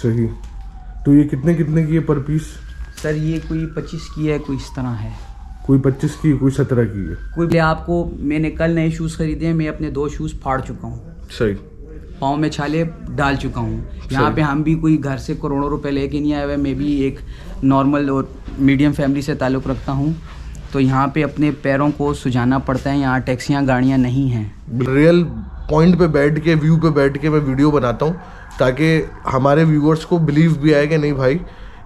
صحیح. تو یہ کتنے کی ہے پر پیس؟ سر یہ کوئی 25 کی ہے, کوئی اس طرح ہے, کوئی 25 کی, کوئی 17 کی ہے. کوئی آپ کو میں نے کل نئے شوز خریدے ہیں, میں اپنے 2 شوز پھاڑ چکا ہوں. صحیح. پاؤں میں چھالے ڈال چکا ہوں. یہاں پہ ہم بھی کوئی گھر سے کروڑوں روپے لے کے نہیں آئے ہوئے, میں بھی ایک نارمل اور میڈیم فیملی سے تعلق رکھتا ہوں, تو یہاں پہ اپنے پیروں کو سجانا پڑتا ہے. یہاں ٹیکسیاں گاڑیاں نہیں ہیں. ریئل پوائنٹ پہ بیٹھ کے, ویو پہ بیٹھ کے میں ویڈیو بناتا ہوں تاکہ ہمارے ویورز کو بلیو بھی آئے کہ نہیں بھائی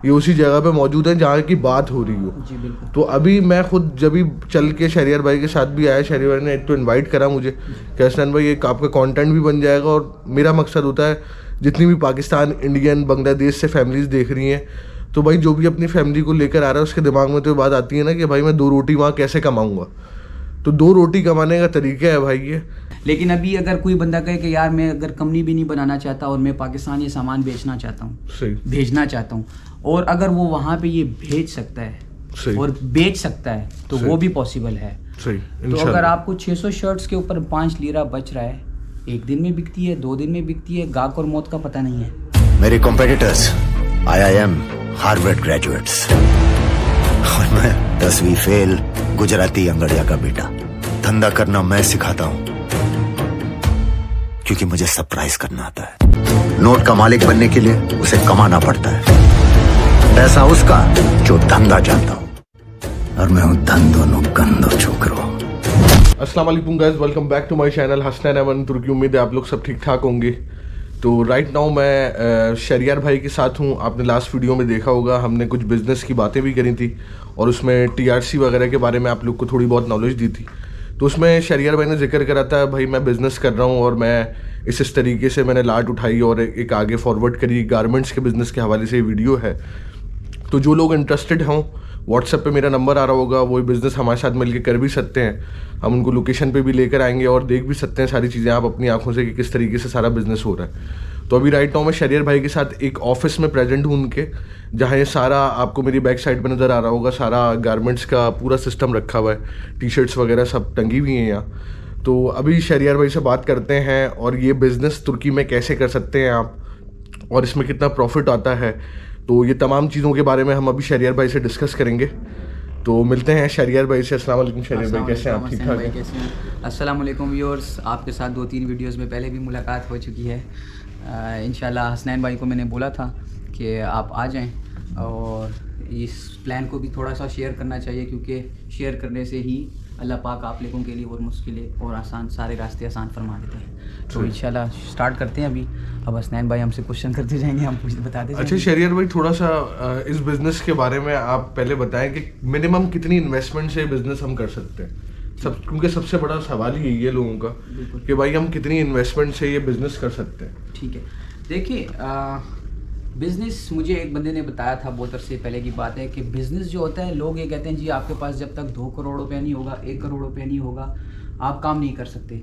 یہ اسی جگہ پہ موجود ہے جہاں کی بات ہو رہی ہو. جی بالکل. تو ابھی میں خود جب بھی چل کے شہریار بھائی کے ساتھ بھی آیا, شہریار بھائی نے ایک تو انوائٹ کرا مجھے کہ حسنین بھائی ایک آپ کا کانٹینٹ بھی بن جائے گا, اور میرا مقصد ہوتا ہے جتنی بھی پاکستان, انڈین, بنگلہ دیش سے فیملیز دیکھ رہی ہیں, تو بھائی جو بھی اپنی فیملی کو لے کر آ رہا ہے اس کے دماغ میں تو یہ بات آتی ہے نا کہ بھائی میں 2 روٹی وہاں کیسے کماؤں گا. تو 2 روٹی کمانے کا طریقہ ہے بھائی یہ. لیکن ابھی اگر کوئی بندہ کہے کہ یار میں اگر کمپنی بھی نہیں بنانا چاہتا اور میں پاکستان یہ سامان بیچنا چاہتا ہوں, بھیجنا چاہتا ہوں, اور اگر وہ وہاں پہ یہ بھیج سکتا ہے اور بیچ سکتا ہے تو وہ بھی پاسبل ہے. تو اگر آپ کو 600 شرٹس کے اوپر 5 لیرہ بچ رہا ہے, 1 دن میں بکتی ہے, 2 دن میں بکتی ہے, گاہک اور موت کا پتہ نہیں ہے. میرے کمپیٹیٹرز IIM ہارورڈ گریجویٹس, اور میں 10ویں فیل گجراتی انگڑیا کا بیٹا. دھندا کرنا میں سکھاتا ہوں کیونکہ مجھے سرپرائز کرنا آتا ہے. نوٹ کا مالک بننے کے لیے اسے کمانا پڑتا ہے. پیسہ اس کا جو دھندا جانتا ہوں, اور میں ہوں دھندوں گندو چھوکرو. السلام علیکم guys, welcome back to my channel Hasnain ایون ترکی. امید ہے آپ لوگ سب ٹھیک ٹھاک ہوں گے. تو رائٹ ناؤ میں شہریار بھائی کے ساتھ ہوں. آپ نے لاسٹ ویڈیو میں دیکھا ہوگا ہم نے کچھ بزنس کی باتیں بھی کری تھی, اور اس میں TRC وغیرہ کے بارے میں آپ لوگ کو تھوڑی بہت نالج دی تھی. تو اس میں شہریار بھائی نے ذکر کرا تھا بھائی میں بزنس کر رہا ہوں, اور میں اس طریقے سے میں نے لاٹ اٹھائی اور ایک آگے فارورڈ کری. گارمنٹس کے بزنس کے حوالے سے یہ ویڈیو ہے. تو جو لوگ انٹرسٹڈ ہوں, واٹس ایپ پہ میرا نمبر آ رہا ہوگا, وہ بزنس ہمارے ساتھ مل کے کر بھی سکتے ہیں. ہم ان کو لوکیشن پہ بھی لے کر آئیں گے اور دیکھ بھی سکتے ہیں ساری چیزیں آپ اپنی آنکھوں سے کہ کس طریقے سے سارا بزنس ہو رہا ہے. تو ابھی رائٹ ناؤ میں شہریار بھائی کے ساتھ ایک آفس میں پریزنٹ ہوں ان کے, جہاں یہ سارا آپ کو میری بیک سائڈ پہ نظر آ رہا ہوگا, سارا گارمنٹس کا پورا سسٹم رکھا ہوا ہے. ٹی شرٹس وغیرہ سب ٹنگی ہوئی ہیں یہاں. تو ابھی شہریار بھائی سے بات کرتے ہیں, اور یہ بزنس ترکی میں کیسے کر سکتے ہیں آپ, اور اس میں کتنا پروفٹ آتا ہے. تو یہ تمام چیزوں کے بارے میں ہم ابھی شہریار بھائی سے ڈسکس کریں گے. تو ملتے ہیں شہریار بھائی سے. السلام علیکم شہریار بھائی, کیسے ہیں آپ؟ ٹھیک ٹھاک. السلام علیکم ویورز, آپ کے ساتھ 2-3 ویڈیوز میں پہلے بھی ملاقات ہو چکی ہے. انشاءاللہ حسنین بھائی کو میں نے بولا تھا کہ آپ آ جائیں, اور اس پلان کو بھی تھوڑا سا شیئر کرنا چاہیے, کیونکہ شیئر کرنے سے ہی اللہ پاک آپ لوگوں کے لیے اور مشکلیں اور آسان سارے راستے آسان فرما دیتے ہیں. تو انشاءاللہ اسٹارٹ کرتے ہیں ابھی. اب حسنین بھائی ہم سے کوشچن کرتے جائیں گے, ہم کچھ بتاتے جائیں گے. اچھا شہریار بھائی, تھوڑا سا اس بزنس کے بارے میں آپ پہلے بتائیں کہ منیمم کتنی انویسٹمنٹ سے بزنس ہم کر سکتے ہیں, کیونکہ سب سے بڑا سوال ہی یہی ہے لوگوں کا کہ بھائی ہم کتنی انویسٹمنٹ سے یہ بزنس کر سکتے ہیں. ٹھیک ہے, دیکھیے بزنس مجھے ایک بندے نے بتایا تھا, بہت عرصے پہلے کی بات ہے, کہ بزنس جو ہوتا ہے لوگ یہ کہتے ہیں جی آپ کے پاس جب تک 2 کروڑ روپے نہیں ہوگا, 1 کروڑ روپے نہیں ہوگا, آپ کام نہیں کر سکتے.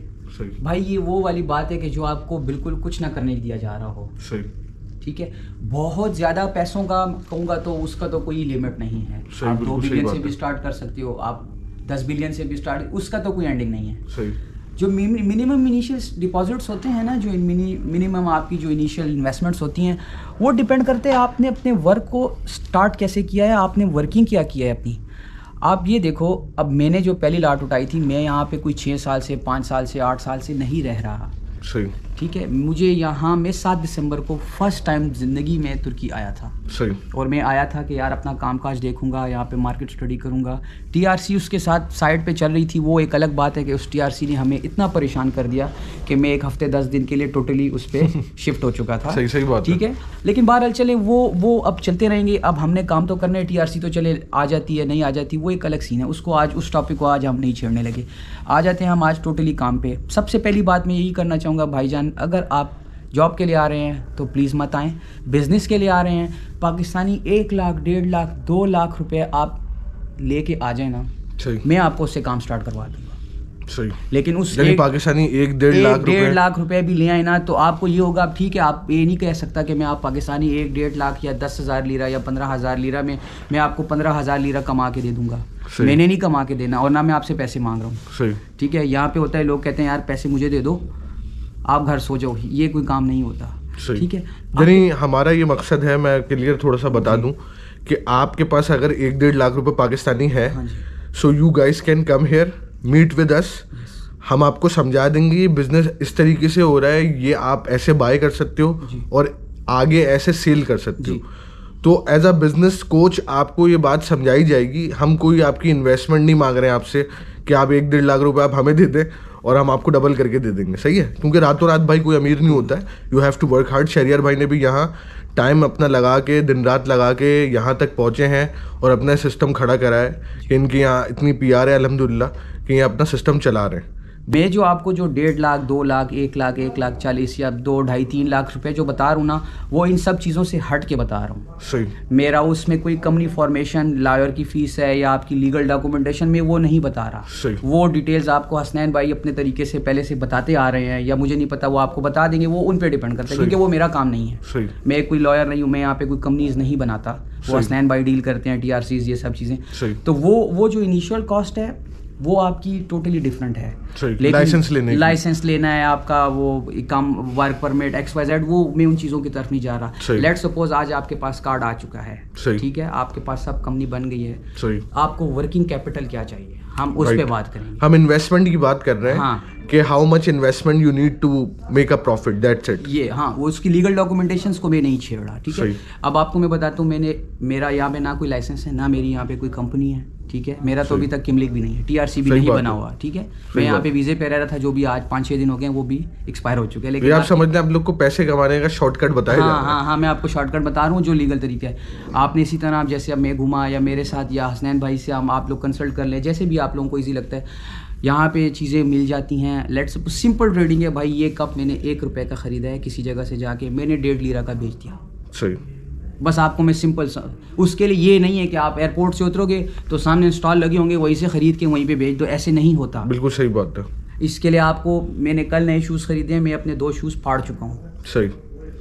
بھائی یہ وہ والی بات ہے کہ جو آپ کو بالکل کچھ نہ کرنے دیا جا رہا ہو. ٹھیک ہے, بہت زیادہ پیسوں کا کہوں گا تو اس کا تو کوئی لمٹ نہیں ہے. آپ 2 بلین سے بھی اسٹارٹ کر سکتے ہو, آپ 10 بلین سے بھی اسٹارٹ, اس کا تو کوئی اینڈنگ نہیں ہے. جو منیمم انیشیل ڈپازٹس ہوتے ہیں نا, جو منیمم آپ کی جو انیشیل انویسٹمنٹس ہوتی ہیں, وہ ڈپینڈ کرتے ہیں آپ نے اپنے ورک کو اسٹارٹ کیسے کیا ہے, آپ نے ورکنگ کیا ہے اپنی. آپ یہ دیکھو, اب میں نے جو پہلی لاٹ اٹھائی تھی, میں یہاں پہ کوئی 6 سال سے 5 سال سے 8 سال سے نہیں رہ رہا. ٹھیک ہے, مجھے یہاں میں 7 دسمبر کو فرسٹ ٹائم زندگی میں ترکی آیا تھا. اور میں آیا تھا کہ یار اپنا کام کاج دیکھوں گا, یہاں پہ مارکیٹ اسٹڈی کروں گا. TRC اس کے ساتھ سائڈ پہ چل رہی تھی, وہ ایک الگ بات ہے کہ اس TRC نے ہمیں اتنا پریشان کر دیا کہ میں 1 ہفتے 10 دن کے لیے ٹوٹلی اس پہ شفٹ ہو چکا تھا. صحیح بات. ٹھیک ہے, لیکن بہرحال چلے وہ اب چلتے رہیں گے. اب ہم نے کام تو کرنا ہے, TRC تو چلے آ جاتی ہے نہیں آ جاتی, وہ ایک الگ سین ہے. اس کو آج اس ٹاپک کو آج ہم نہیں چھیڑنے لگے. آ جاتے ہیں ہم آج ٹوٹلی کام پہ. سب سے پہلی بات میں یہی کرنا چاہوں گا بھائی جان, اگر آپ جاب کے لیے آ رہے ہیں تو پلیز مت آئیں. بزنس کے لیے آ رہے ہیں, پاکستانی 1 لاکھ 1.5 لاکھ 2 لاکھ روپے آپ لے کے آ جائیں نا, میں آپ کو اس سے کام سٹارٹ کروا دوں گا. لیکن اس پاکستانی 1.5 لاکھ روپے بھی لے آئے نا, تو آپ کو یہ ہوگا ٹھیک ہے, آپ یہ نہیں کہہ سکتا کہ میں آپ پاکستانی 1.5 لاکھ یا 10,000 لیرہ یا 15,000 لیرہ میں آپ کو 15,000 لیرہ کما کے دے دوں گا. میں نے نہیں کما کے دینا, اور نہ میں آپ سے پیسے مانگ رہا ہوں. ٹھیک ہے, یہاں پہ ہوتا ہے لوگ کہتے ہیں یار پیسے مجھے دے دو, آپ گھر سو جاؤ. یہ کوئی کام نہیں ہوتا. ٹھیک ہے. یعنی ہمارا یہ مقصد ہے, میں کلیئر تھوڑا سا بتا دوں کہ آپ کے پاس اگر 1-1.5 لاکھ روپے پاکستانی ہے, so you guys can come here, meet with us, ہم آپ کو سمجھا دیں گے یہ بزنس اس طریقے سے ہو رہا ہے, یہ آپ ایسے بائی کر سکتے ہو اور آگے ایسے سیل کر سکتے ہو. تو ایز اے بزنس کوچ آپ کو یہ بات سمجھائی جائے گی. ہم کوئی آپ کی انویسٹمنٹ نہیں مانگ رہے ہیں آپ سے کہ آپ 1-1.5 لاکھ روپے آپ ہمیں دے دیں اور ہم آپ کو ڈبل کر کے دے دیں گے, صحیح ہے, کیونکہ راتوں رات بھائی کوئی امیر نہیں ہوتا ہے. You have to work hard. Shahryar بھائی نے بھی یہاں ٹائم اپنا لگا کے, دن رات لگا کے یہاں تک پہنچے ہیں اور اپنا سسٹم کھڑا کرا ہے کہ ان کے یہاں اتنی پی آر ہے الحمدللہ کہ یہ اپنا سسٹم چلا رہے ہیں. میں جو آپ کو جو 1.5 لاکھ 2 لاکھ 1 لاکھ 1,40,000 یا 2, 2.5, 3 لاکھ روپے جو بتا رہا ہوں نا, وہ ان سب چیزوں سے ہٹ کے بتا رہا ہوں. صحیح. میرا اس میں کوئی کمپنی فارمیشن, لائر کی فیس ہے یا آپ کی لیگل ڈاکومنٹیشن میں وہ نہیں بتا رہا. صحیح. وہ ڈیٹیلز آپ کو حسنین بھائی اپنے طریقے سے پہلے سے بتاتے آ رہے ہیں, یا مجھے نہیں پتا وہ آپ کو بتا دیں گے, وہ ان پہ ڈیپینڈ کرتا ہے کیونکہ وہ میرا کام نہیں ہے. صحیح. میں کوئی لائر نہیں ہوں, میں یہاں پہ کوئی کمپنیز نہیں بناتا, وہ حسنین بھائی ڈیل کرتے ہیں, TRCs یہ سب چیزیں. صحیح. تو وہ جو انیشیل کاسٹ ہے وہ آپ کی ٹوٹلی ڈفرینٹ ہے. لائسنس لینا ہے آپ کا, وہ کام ورک پرمٹ XYZ, وہ میں ان چیزوں کی طرف نہیں جا رہا. لیٹ سپوز آج آپ کے پاس کارڈ آ چکا ہے, ٹھیک ہے, آپ کے پاس سب کمپنی بن گئی ہے, آپ کو ورکنگ کیپٹل کیا چاہیے, ہم اس پہ بات کریں گے. ہم انویسٹمنٹ کی بات کر رہے ہیں کہ how much investment you need to make a profit, that's it. یہ وہ اس کی لیگل ڈاکومنٹیشنس کو میں نہیں چھیڑ رہا, ٹھیک ہے. اب آپ کو میں بتاتا ہوں, میرا یہاں پہ نہ کوئی لائسنس ہے, نہ میری یہاں پہ کوئی کمپنی ہے, ٹھیک ہے. میرا تو ابھی تک کملک بھی نہیں ہے, TRC بھی نہیں بنا ہوا, ٹھیک ہے. میں یہاں پہ ویزے پہ رہ رہا تھا, جو بھی آج 5-6 دن ہو گئے وہ بھی ایکسپائر ہو چکے ہیں. لیکن آپ سمجھتے ہیں آپ لوگ کو پیسے کمانے کا شارٹ کٹ بتایا جا رہا ہے. ہاں میں آپ کو شارٹ کٹ بتا رہا ہوں جو لیگل طریقہ ہے. آپ نے اسی طرح جیسے اب میں گھوما یا میرے ساتھ یا حسنین بھائی سے آپ لوگ کنسلٹ کر لیں, جیسے بھی آپ لوگوں کو ایزی لگتا ہے, یہاں پہ چیزیں مل جاتی ہیں. لیٹس سمپل ٹریڈنگ ہے بھائی. یہ کپ میں نے 1 روپے کا خریدا ہے کسی جگہ سے جا کے, میں نے 1.5 لیرہ کا بیچ دیا. صحیح. بس آپ کو میں سمپل اس کے لیے یہ نہیں ہے کہ آپ ایئرپورٹ سے اترو گے تو سامنے اسٹال لگے ہوں گے, وہیں سے خرید کے وہیں پہ بیچ دو, ایسے نہیں ہوتا. بالکل صحیح بات ہے. اس کے لیے آپ کو, میں نے کل نئے شوز خریدے ہیں, میں اپنے 2 شوز پھاڑ چکا ہوں. صحیح.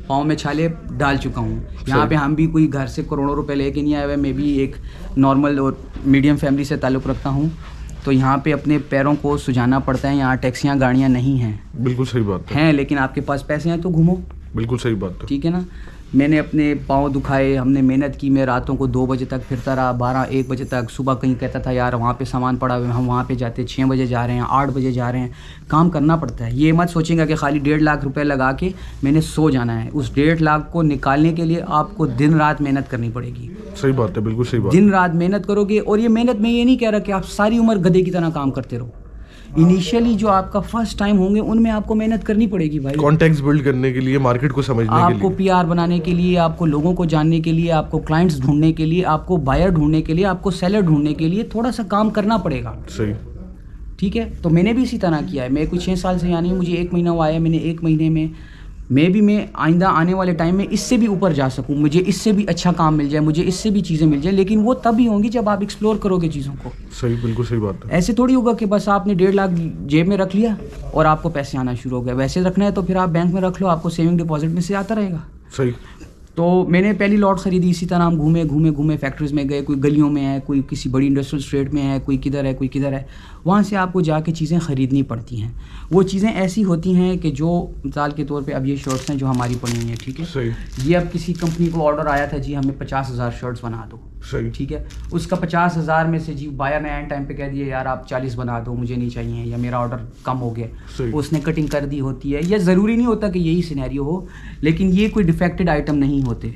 پاؤں میں چھالے ڈال چکا ہوں. یہاں پہ ہم بھی کوئی گھر سے کروڑوں روپے لے کے نہیں آئے ہوئے, میں بھی ایک نارمل اور میڈیم فیملی سے تعلق رکھتا ہوں, تو یہاں پہ اپنے پیروں کو سجانا پڑتا ہے. یہاں ٹیکسیاں گاڑیاں نہیں ہیں. بالکل صحیح بات ہیں, لیکن آپ کے پاس پیسے ہیں تو گھومو. بالکل صحیح بات ہے, ٹھیک ہے نا. میں نے اپنے پاؤں دکھائے, ہم نے محنت کی, میں راتوں کو 2 بجے تک پھرتا رہا, 12-1 بجے تک. صبح کہیں کہتا تھا یار وہاں پہ سامان پڑا ہوا ہے, ہم وہاں پہ جاتے, 6 بجے جا رہے ہیں, 8 بجے جا رہے ہیں. کام کرنا پڑتا ہے. یہ مت سوچیں گا کہ خالی 1.5 لاکھ روپے لگا کے میں نے سو جانا ہے. اس 1.5 لاکھ کو نکالنے کے لیے آپ کو دن رات محنت کرنی پڑے گی. صحیح بات ہے, بالکل صحیح بات. دن رات محنت کرو گے, اور یہ محنت میں یہ نہیں کہہ رہا کہ آپ ساری عمر گدھے کی طرح کام کرتے رہو. انیشیلی جو آپ کا فرسٹ ٹائم ہوں گے ان میں آپ کو محنت کرنی پڑے گی بھائی. کانٹیکٹس بلڈ کرنے کے لیے, مارکیٹ کو سمجھنے کے لیے, آپ کو PR بنانے کے لیے, آپ کو لوگوں کو جاننے کے لیے, آپ کو کلائنٹس ڈھونڈنے کے لیے, آپ کو بائر ڈھونڈنے کے لیے, آپ کو سیلر ڈھونڈنے کے لیے تھوڑا سا کام کرنا پڑے گا. صحیح. ٹھیک ہے. تو میں نے بھی اسی طرح کیا ہے. میں کوئی 6 سال سے, یعنی مجھے 1 مہینہ ہوا ہے, میں نے 1 مہینے میں آئندہ آنے والے ٹائم میں اس سے بھی اوپر جا سکوں, مجھے اس سے بھی اچھا کام مل جائے, مجھے اس سے بھی چیزیں مل جائیں, لیکن وہ تب ہی ہوں گی جب آپ ایکسپلور کرو گے چیزوں کو. صحیح, بالکل صحیح بات ہے. ایسے تھوڑی ہوگا کہ بس آپ نے 1.5 لاکھ جیب میں رکھ لیا اور آپ کو پیسے آنا شروع ہو گئے. ویسے رکھنا ہے تو پھر آپ بینک میں رکھ لو, آپ کو سیونگ ڈپازٹ میں سے آتا رہے گا. صحیح. تو میں نے پہلی لاٹ خریدی, اسی طرح ہم گھومے فیکٹریز میں گئے, کوئی گلیوں میں ہے, کوئی کسی بڑی انڈسٹریل اسٹریٹ میں ہے, کوئی کدھر ہے, وہاں سے آپ کو جا کے چیزیں خریدنی پڑتی ہیں. وہ چیزیں ایسی ہوتی ہیں کہ جو مثال کے طور پہ اب یہ شرٹس ہیں جو ہماری پڑی ہوئی ہیں, ٹھیک ہے. صحیح. یہ اب کسی کمپنی کو آرڈر آیا تھا جی ہمیں 50,000 شرٹس بنا دو. صحیح. ٹھیک ہے. اس کا 50,000 میں سے جی بائر نے اینڈ ٹائم پہ کہہ دیا یار آپ 40 بنا دو, مجھے نہیں چاہیے, یا میرا آرڈر کم ہو گیا. اس نے کٹنگ کر دی ہوتی ہے, یا ضروری نہیں ہوتا کہ یہی سینیریو ہو, لیکن یہ کوئی ڈیفیکٹڈ آئٹم نہیں ہوتے.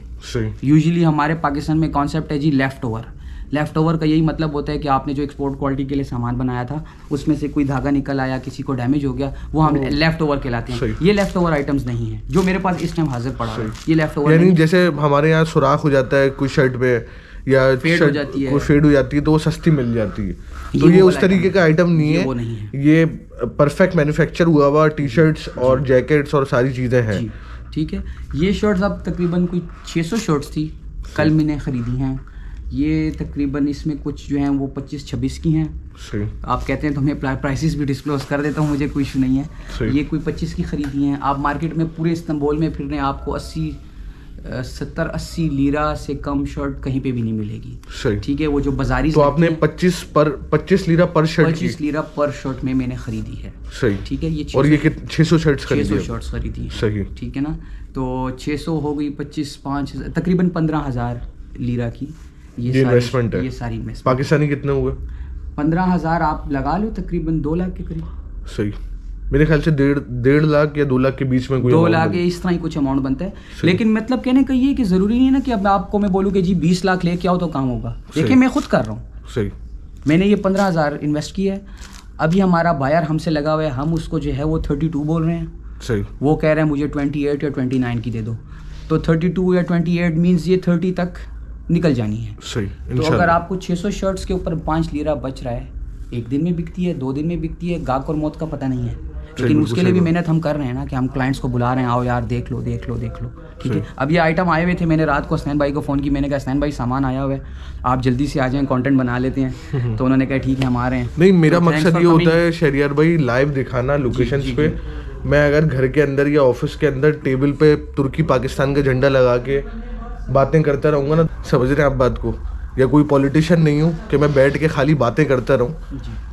یوزلی ہمارے پاکستان میں کانسیپٹ ہے جی لیفٹ اوور کا یہی مطلب ہوتا ہے کہ آپ نے جو ایکسپورٹ کوالٹی کے لیے سامان بنایا تھا اس میں سے کوئی دھاگا نکل آیا, کسی کو ڈیمیج ہو گیا, وہ ہم لیفٹ اوور کہلاتے ہیں. یہ لیفٹ اوور آئٹمز نہیں ہیں جو میرے پاس اس ٹائم حاضر پڑا ہے. یہ لیفٹ اوور یعنی جیسے ہمارے یہاں سوراخ ہو جاتا ہے کوئی شرٹ میں, یا فیڈ ہو جاتی ہے تو وہ سستی مل جاتی ہے, تو یہ اس طریقے کا آئٹم نہیں ہے. یہ پرفیکٹ مینوفیکچر ہوا ہوا ٹی شرٹس اور جیکٹس اور ساری چیزیں ہیں. ٹھیک ہے. یہ شرٹس اب تقریباً کوئی 600 شرٹس تھی, کل میں نے خریدی ہیں. یہ تقریباً اس میں کچھ جو ہیں وہ 25-26 کی ہیں. آپ کہتے ہیں تو میں پرائسز بھی ڈسکلوز کر دیتا ہوں, مجھے کوئی ایشو نہیں ہے. یہ کوئی 25 کی خریدی ہیں. آپ مارکیٹ میں پورے استنبول میں پھر رہے ہیں, آپ کو 80 70-80 لیرہ سے کم شرٹ کہیں پہ بھی نہیں ملے گی. صحیح. ٹھیک ہے, وہ جو بازاری. تو آپ نے 25 لیرہ پر شرٹ 25 لیرہ پر شرٹ میں نے خریدی ہے. صحیح. ٹھیک ہے, یہ اور یہ 600 شرٹس خریدی 600 شرٹس خریدی ہیں. صحیح. ٹھیک ہے نا, تو 600 ہو گئی 25 5 تقریباً 15,000 لیرہ کی یہ انویسٹمنٹ ہے. یہ ساری انویسٹمنٹ. پاکستانی کتنے ہوئے؟ 15,000 آپ لگا لو, تقریباً 2 لاکھ کے قریب. صحیح. میرے خیال سے 1.5 لاکھ یا 2 لاکھ کے بیچ میں کوئی 2 لاکھ اس طرح ہی کچھ اماؤنٹ بنتا ہے. لیکن مطلب کہنے کا یہ کہ ضروری نہیں ہے نا کہ اب آپ کو میں بولوں کہ جی 20 لاکھ لے کے آؤ تو کام ہوگا. دیکھیں میں خود کر رہا ہوں. صحیح. میں نے یہ 15,000 انویسٹ کیا ہے. ابھی ہمارا بائر ہم سے لگا ہوا ہے, ہم اس کو جو ہے وہ 32 بول رہے ہیں. صحیح. وہ کہہ رہے ہیں مجھے 28 یا 29 کی دے دو. تو 32 یا 28 مینس یہ 30 تک نکل جانی ہے. صحیح. تو اگر آپ کو 600 شرٹس کے اوپر 5 لیرہ بچ رہا ہے, ایک دن میں بکتی ہے, 2 دن میں بکتی ہے, گاہک اور موت کا پتہ نہیں ہے. لیکن اس کے لیے بھی محنت ہم کر رہے ہیں نا کہ ہم کلائنٹس کو بلا رہے ہیں, آؤ یار دیکھ لو. ٹھیک ہے. اب یہ آئٹم آئے ہوئے تھے, میں نے رات کو حسنین بھائی کو فون کی, میں نے کہا حسنین بھائی سامان آیا ہوا ہے, آپ جلدی سے آ جائیں, کانٹینٹ بنا لیتے ہیں. تو انہوں نے کہا ٹھیک ہے ہم آ رہے ہیں. نہیں, میرا مقصد یہ ہوتا ہے شہریار بھائی لائیو دکھانا لوکیشنز پہ. میں اگر گھر کے اندر یا آفس کے اندر ٹیبل پہ ترکی پاکستان کا جھنڈا لگا کے باتیں کرتا رہوں گا نا, سمجھ رہے ہیں آپ بات کو, یا کوئی پولیٹیشین نہیں ہوں کہ میں بیٹھ کے خالی باتیں کرتا رہوں.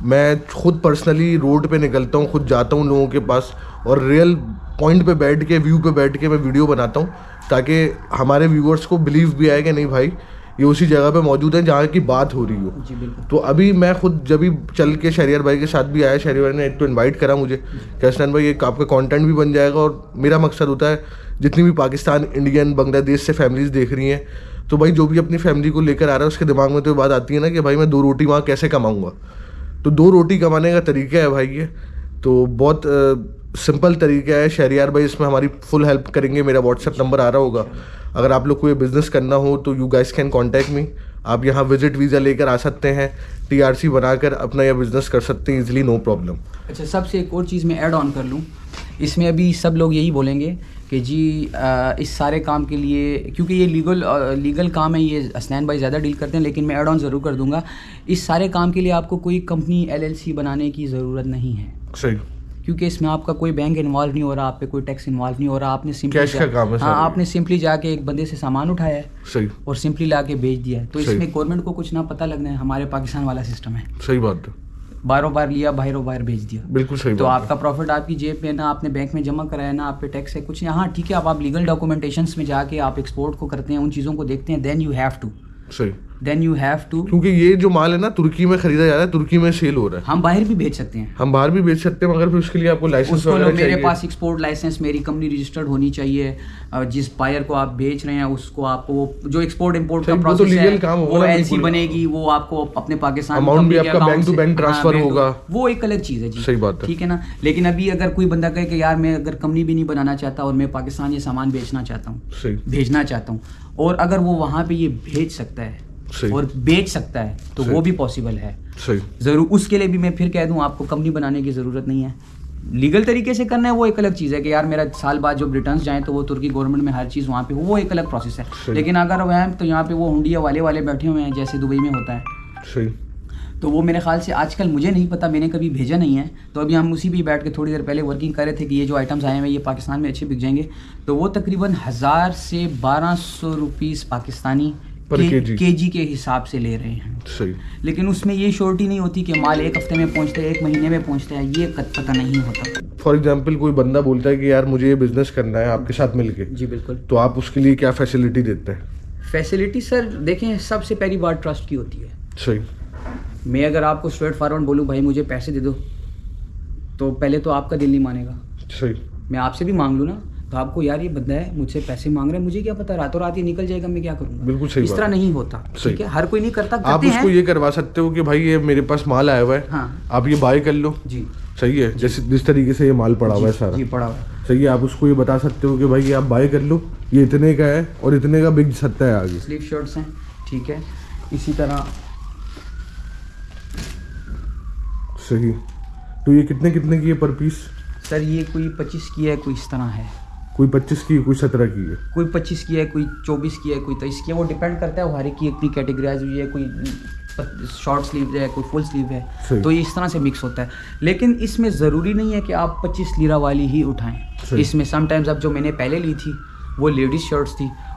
میں خود پرسنلی روڈ پہ نکلتا ہوں, خود جاتا ہوں لوگوں کے پاس, اور ریئل پوائنٹ پہ بیٹھ کے, ویو پہ بیٹھ کے میں ویڈیو بناتا ہوں, تاکہ ہمارے ویورس کو بلیو بھی آئے کہ نہیں بھائی یہ اسی جگہ پہ موجود ہیں جہاں کی بات ہو رہی ہو. تو ابھی میں خود جب بھی چل کے شہریار بھائی کے ساتھ بھی آیا, شہریار بھائی نے ایک تو انوائٹ کرا مجھے کہ حسنین بھائی ایک آپ کا کانٹینٹ بھی بن جائے گا. اور میرا مقصد ہوتا ہے جتنی بھی پاکستان, انڈین, بنگلہ دیش سے فیملیز دیکھ رہی ہیں, تو بھائی جو بھی اپنی فیملی کو لے کر آ رہا ہے اس کے دماغ میں تو یہ بات آتی ہے نا کہ بھائی میں 2 روٹی وہاں کیسے کماؤں گا. تو 2 روٹی کمانے کا طریقہ ہے بھائی یہ, تو بہت سمپل طریقہ ہے. شہریار بھائی اس میں ہماری فل ہیلپ کریں گے. میرا واٹس ایپ نمبر آ رہا ہوگا, اگر آپ لوگ کو یہ بزنس کرنا ہو تو you guys can contact me. آپ یہاں وزٹ ویزا لے کر آ سکتے ہیں, TRC بنا کر اپنا یہ بزنس کر سکتے ہیں ایزیلی, نو پرابلم. اچھا, سب سے ایک اور چیز میں ایڈ آن کر لوں اس میں. ابھی سب لوگ یہی بولیں گے کہ جی اس سارے کام کے لیے, کیونکہ یہ لیگل کام ہے, یہ حسنین بھائی زیادہ ڈیل کرتے ہیں, لیکن میں ایڈ آن ضرور کر دوں گا. اس سارے کام کے لیے آپ کو کوئی کمپنی LLC بنانے کی ضرورت نہیں ہے. صحیح. کیونکہ اس میں آپ کا کوئی بینک انوالو نہیں ہو رہا, آپ پہ کوئی ٹیکس انوالو نہیں ہو رہا. آپ نے سمپلی جا کے ایک بندے سے سامان اٹھایا ہے. صحیح. اور سمپلی لا کے بیچ دیا ہے. تو اس میں گورنمنٹ کو کچھ نہ پتہ لگنا ہے. ہمارے پاکستان والا سسٹم ہے. صحیح بات ہے. باروں بار لیا, باہروں باہر بھیج دیا. بالکل صحیح. تو آپ کا پروفٹ آپ کی جیب میں, نہ آپ نے بینک میں جمع کرایا, نہ آپ پہ ٹیکس ہے, کچھ نہیں. ہاں ٹھیک ہے, آپ لیگل ڈاکومنٹیشنس میں جا کے آپ ایکسپورٹ کو کرتے ہیں, ان چیزوں کو دیکھتے ہیں, دین یو ہیو ٹو. کیونکہ یہ جو مال ہے نا ترکی میں خریدا جا رہا ہے, ترکی میں سیل ہو رہا ہے. ہم باہر بھی بھیج سکتے ہیں, مگر پھر اس کے لیے آپ کو لائسنس وغیرہ چاہیے. میرے پاس ایکسپورٹ لائسنس, میری کمپنی رجسٹرڈ ہونی چاہیے. جس بائر کو آپ بیچ رہے ہیں اس کو, آپ کو جو ایکسپورٹ امپورٹ کا پروسیس ہے وہ LC بنے گی, وہ آپ کو اپنے پاکستان اماؤنٹ بھی آپ کا بینک ٹو بینک ٹرانسفر ہوگا, وہ ایک الگ چیز ہے. جی صحیح بات ہے, ٹھیک ہے نا. لیکن ابھی اگر کوئی بندہ کہے کہ یار میں اگر کمپنی بھی نہیں بنانا چاہتا اور میں پاکستان یہ سامان بیچنا چاہتا ہوں, بھیجنا چاہتا ہوں, اور اگر وہ وہاں پہ یہ بھیج سکتا ہے اور بیچ سکتا ہے تو وہ بھی پاسبل ہے. ضرور اس کے لیے بھی میں پھر کہہ دوں آپ کو کمپنی بنانے کی ضرورت نہیں ہے. لیگل طریقے سے کرنا ہے وہ ایک الگ چیز ہے کہ یار میرا سال بعد جب ریٹرنس جائیں تو وہ ترکی گورنمنٹ میں ہر چیز وہاں پہ وہ ایک الگ پروسیس ہے. لیکن اگر وہ ہیں تو یہاں پہ وہ ہنڈیا والے بیٹھے ہوئے ہیں جیسے دبئی میں ہوتا ہے. تو وہ میرے خیال سے آج کل مجھے نہیں پتا, میں نے کبھی بھیجا نہیں ہے. تو ابھی ہم اسی بھی بیٹھ کے تھوڑی دیر پہلے ورکنگ کر رہے تھے کہ یہ جو آئٹمس آئے ہیں یہ پاکستان میں اچھے بک جائیں گے. تو وہ تقریباً 1000 سے 1200 روپیز پاکستانی KG کے حساب سے لے رہے ہیں. صحیح. لیکن اس میں یہ شورٹی نہیں ہوتی کہ مال 1 ہفتے میں پہنچتا ہے, 1 مہینے میں پہنچتا ہے, یہ پتہ نہیں ہوتا. فار ایگزامپل کوئی بندہ بولتا ہے کہ یار مجھے یہ بزنس کرنا ہے آپ کے ساتھ مل کے. جی بالکل. تو آپ اس کے لیے کیا فیسلٹی دیتے ہیں؟ فیسلٹی سر دیکھیں, سب سے پہلی بات ٹرسٹ کی ہوتی ہے. صحیح. میں اگر آپ کو اسٹریٹ فارورڈ بولوں بھائی مجھے پیسے دے دو, تو پہلے تو آپ کا دل نہیں مانے گا. صحیح. میں آپ سے بھی مانگ لوں نا تو آپ کو یار یہ بندہ ہے مجھ سے پیسے مانگ رہا ہے, مجھے کیا پتا راتوں رات یہ نکل جائے گا, میں کیا کروں گا. بالکل صحیح. اس طرح نہیں ہوتا. ٹھیک ہے, ہر کوئی نہیں کرتا. آپ اس کو یہ کروا سکتے ہو کہ بھائی یہ میرے پاس مال آیا ہوا ہے, ہاں آپ یہ بائی کر لو. جی صحیح ہے. جیسے جس طریقے سے یہ مال پڑا ہوا ہے سارا. جی پڑا ہوا ہے. صحیح ہے. آپ اس کو یہ بتا سکتے ہو کہ بھائی یہ آپ بائی کر لو, یہ اتنے کا ہے اور اتنے کا بک سکتا ہے آگے. سلیو شرٹس ہیں. ٹھیک ہے. اسی طرح صحیح. تو یہ کتنے کی ہے پر پیس؟ سر یہ کوئی 25 کی ہے, کوئی اس طرح ہے, کوئی 25 کی, کوئی 17 کی ہے, کوئی 25 کی ہے, کوئی 24 کی ہے, کوئی 23 کی ہے. وہ ڈیپینڈ کرتا ہے, ہر ایک کی اپنی کیٹیگرائز ہوئی ہے. کوئی شارٹ سلیو ہے, کوئی فل سلیو ہے, تو یہ اس طرح سے مکس ہوتا ہے. لیکن اس میں ضروری نہیں ہے کہ آپ 25 لیرہ والی ہی اٹھائیں. اس میں سم ٹائمز اب جو میں نے پہلے لی تھی وہ لیڈیز شرٹس تھی,